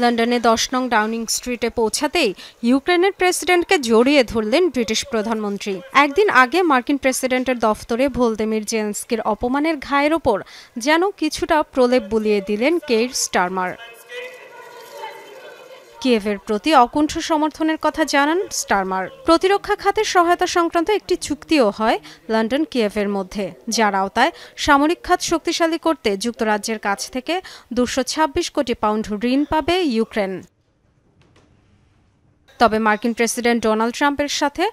লন্ডনে 10 নং ডাউনিং স্ট্রিটে পৌঁছাতেই ইউক্রেনের প্রেসিডেন্টকে জড়িয়ে ধরলেন ব্রিটিশ প্রধানমন্ত্রী। একদিন আগে মার্কিন প্রেসিডেন্টের দফতরে ভলোদিমির জেলেনস্কির অপমানের ঘায়ের ওপর যেন কিছুটা প্রলেপ বুলিয়ে দিলেন কেইর স্টারমার। কিয়েভের প্রতি অকুণ্ঠ সমর্থনের কথা জানান স্টারমার। প্রতিরক্ষা খাতের সহায়তা সংক্রান্ত একটি চুক্তিও হয় লন্ডন কিয়েভের মধ্যে, যার আওতায় সামরিক খাত শক্তিশালী করতে যুক্তরাজ্যের কাছ থেকে 226 কোটি পাউন্ড ঋণ পাবে ইউক্রেন। তবে মার্কিন প্রেসিডেন্ট ডোনাল্ড ট্রাম্পের সাথে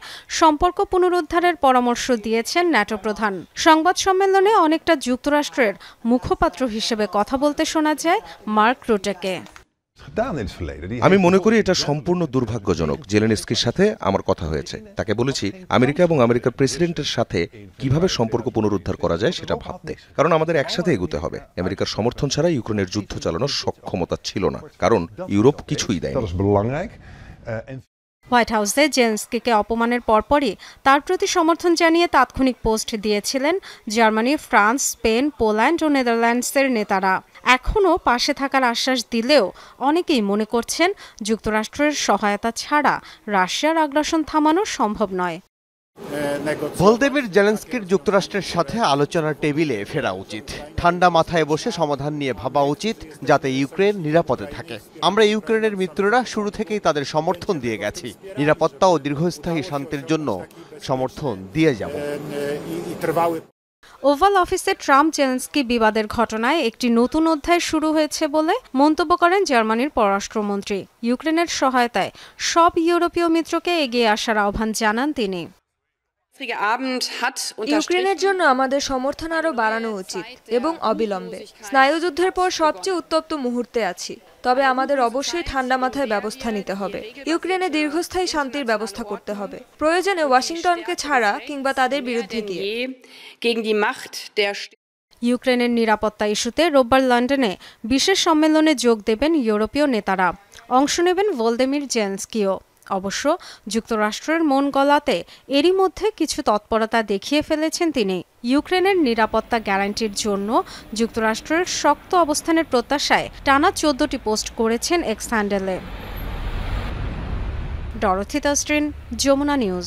সম্পর্ক পুনরুদ্ধারের পরামর্শ দিয়েছেন ন্যাটো প্রধান। সংবাদ সম্মেলনে অনেকটা যুক্তরাষ্ট্রের মুখপাত্র হিসেবে কথা বলতে শোনা যায় মার্ক রুটেকে। আমি মনে করি এটা সম্পূর্ণ দুর্ভাগ্যজনক। জেলেনস্কির সাথে আমার কথা হয়েছে, তাকে বলেছি আমেরিকা এবং আমেরিকার প্রেসিডেন্টের সাথে কিভাবে সম্পর্ক পুনরুদ্ধার করা যায় সেটা ভাবতে, কারণ আমাদের একসাথে এগোতে হবে। আমেরিকার সমর্থন ছাড়া ইউক্রেনের যুদ্ধ চালানোর সক্ষমতা ছিল না, কারণ ইউরোপ কিছুই দেয়নি। হোয়াইট হাউসে জেলেনস্কিকে অপমানের পরপরই তার প্রতি সমর্থন জানিয়ে তাৎক্ষণিক পোস্ট দিয়েছিলেন জার্মানি, ফ্রান্স, স্পেন, পোল্যান্ড ও নেদারল্যান্ডসের নেতারা। এখনও পাশে থাকার আশ্বাস দিলেও অনেকেই মনে করছেন যুক্তরাষ্ট্রের সহায়তা ছাড়া রাশিয়ার আগ্রাসন থামানো সম্ভব নয়। ভলোদিমির জেলেনস্কির যুক্তরাষ্ট্রের সাথে আলোচনার টেবিলে ফেরা উচিত। ঠান্ডা মাথায় বসে সমাধান নিয়ে ভাবা উচিত, যাতে ইউক্রেন নিরাপদে থাকে। আমরা ইউক্রেনের মিত্ররা শুরু থেকেই তাদের সমর্থন দিয়ে গেছি। নিরাপত্তা ও দীর্ঘস্থায়ী শান্তির জন্য সমর্থন দিয়ে যাব। ওভাল অফিসে ট্রাম্প জেলেনস্কি বিবাদের ঘটনায় একটি নতুন অধ্যায় শুরু হয়েছে বলে মন্তব্য করেন জার্মানির পররাষ্ট্রমন্ত্রী। ইউক্রেনের সহায়তায় সব ইউরোপীয় মিত্রকে এগিয়ে আসার আহ্বান জানান তিনি। ইউক্রেনের জন্য আমাদের সমর্থন আরও বাড়ানো উচিত এবং অবিলম্বে। স্নায়ুযুদ্ধের পর সবচেয়ে উত্তপ্ত মুহূর্তে আছি, তবে আমাদের অবশ্যই ঠান্ডা মাথায় ব্যবস্থা নিতে হবে। ইউক্রেনে দীর্ঘস্থায়ী শান্তির ব্যবস্থা করতে হবে, প্রয়োজনে ওয়াশিংটনকে ছাড়া কিংবা তাদের বিরুদ্ধে গিয়ে। ইউক্রেনের নিরাপত্তা ইস্যুতে রোববার লন্ডনে বিশেষ সম্মেলনে যোগ দেবেন ইউরোপীয় নেতারা। অংশ নেবেন ভলোদিমির জেলেনস্কিও। অবশ্য যুক্তরাষ্ট্রের মন গলাতে এরই মধ্যে কিছু তৎপরতা দেখিয়ে ফেলেছেন তিনি। ইউক্রেনের নিরাপত্তা গ্যারান্টির জন্য যুক্তরাষ্ট্রের শক্ত অবস্থানের প্রত্যাশায় টানা 14টি পোস্ট করেছেন এক্স হ্যান্ডেলে। ডরথি তাস্ট্রিন, যমুনা নিউজ।